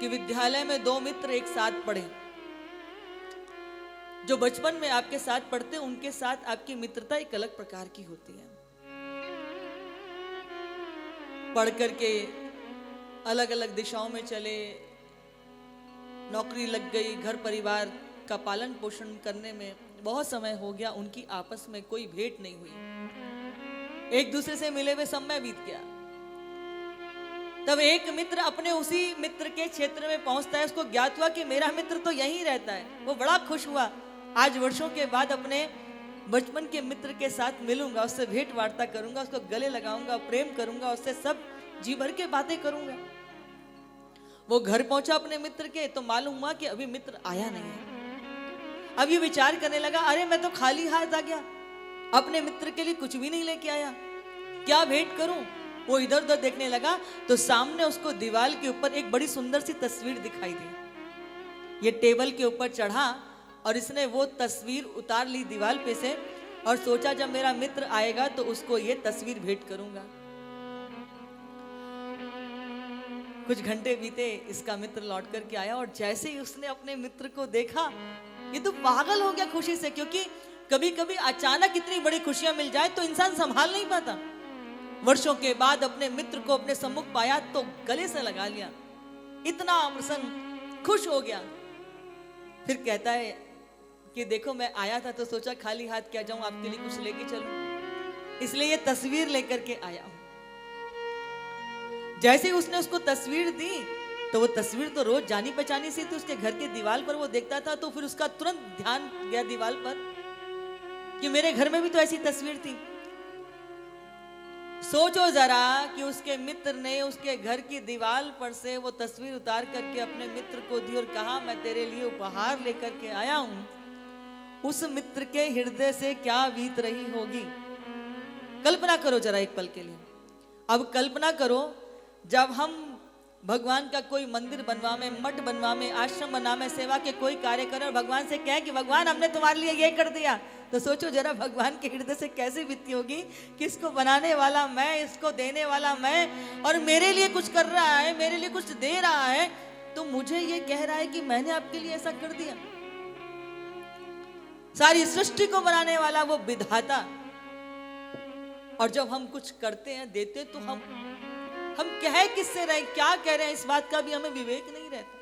कि विद्यालय में दो मित्र एक साथ पढ़े। जो बचपन में आपके साथ पढ़ते हैं उनके साथ आपकी मित्रता एक अलग प्रकार की होती है। पढ़ करके अलग अलग दिशाओं में चले, नौकरी लग गई, घर परिवार का पालन पोषण करने में बहुत समय हो गया, उनकी आपस में कोई भेंट नहीं हुई, एक दूसरे से मिले हुए समय बीत गया। तब एक मित्र अपने उसी मित्र के क्षेत्र में पहुंचता है, उसको ज्ञात हुआ कि मेरा मित्र तो यहीं रहता है। वो बड़ा खुश हुआ, आज वर्षों के बाद अपने बचपन के मित्र के साथ मिलूंगा, उससे भेंट वार्ता करूंगा, उसको गले लगाऊंगा, प्रेम करूंगा, उससे सब जी भर के बातें करूंगा। वो घर पहुंचा अपने मित्र के, तो मालूम हुआ कि अभी मित्र आया नहीं है। अब ये विचार करने लगा, अरे मैं तो खाली हाथ आ गया, अपने मित्र के लिए कुछ भी नहीं लेके आया, क्या भेंट करूं। वो इधर उधर देखने लगा तो सामने उसको दीवार के ऊपर एक बड़ी सुंदर सी तस्वीर दिखाई दी। ये टेबल के ऊपर चढ़ा और इसने वो तस्वीर उतार ली दीवार पे से और सोचा जब मेरा मित्र आएगा तो उसको ये तस्वीर भेंट करूंगा। कुछ घंटे बीते, इसका मित्र लौट करके आया और जैसे ही उसने अपने मित्र को देखा, ये तो पागल हो गया खुशी से, क्योंकि कभी कभी अचानक इतनी बड़ी खुशियां मिल जाए तो इंसान संभाल नहीं पाता। वर्षों के बाद अपने मित्र को अपने सम्मुख पाया तो गले से लगा लिया, इतना प्रसन्न खुश हो गया। फिर कहता है कि देखो मैं आया था तो सोचा खाली हाथ क्या जाऊं, आपके लिए कुछ लेके चलूं, इसलिए ये तस्वीर लेकर के आया हूं। जैसे ही उसने उसको तस्वीर दी तो वो तस्वीर तो रोज जानी पहचानी सी थी, उसके घर के दीवार पर वो देखता था, तो फिर उसका तुरंत ध्यान गया दीवार पर कि मेरे घर में भी तो ऐसी तस्वीर थी। सोचो जरा कि उसके मित्र ने उसके घर की दीवार पर से वो तस्वीर उतार करके अपने मित्र को दी और कहा मैं तेरे लिए उपहार लेकर के आया हूं। उस मित्र के हृदय से क्या बीत रही होगी, कल्पना करो जरा एक पल के लिए। अब कल्पना करो जब हम भगवान का कोई मंदिर बनवावे, मठ बनवावे, आश्रम बनावे, सेवा के कोई कार्य करें और भगवान से कहें कि भगवान हमने तुम्हारे लिए ये कर दिया, तो सोचो जरा भगवान के हृदय से कैसे बीती होगी कि इसको बनाने वाला मैं, इसको देने वाला मैं, और मेरे लिए कुछ कर रहा है, मेरे लिए कुछ दे रहा है, तो मुझे ये कह रहा है कि मैंने आपके लिए ऐसा कर दिया। सारी सृष्टि को बनाने वाला वो विधाता, और जब हम कुछ करते हैं, देते, तो हम कह किससे रहे, क्या कह रहे हैं, इस बात का भी हमें विवेक नहीं रहता।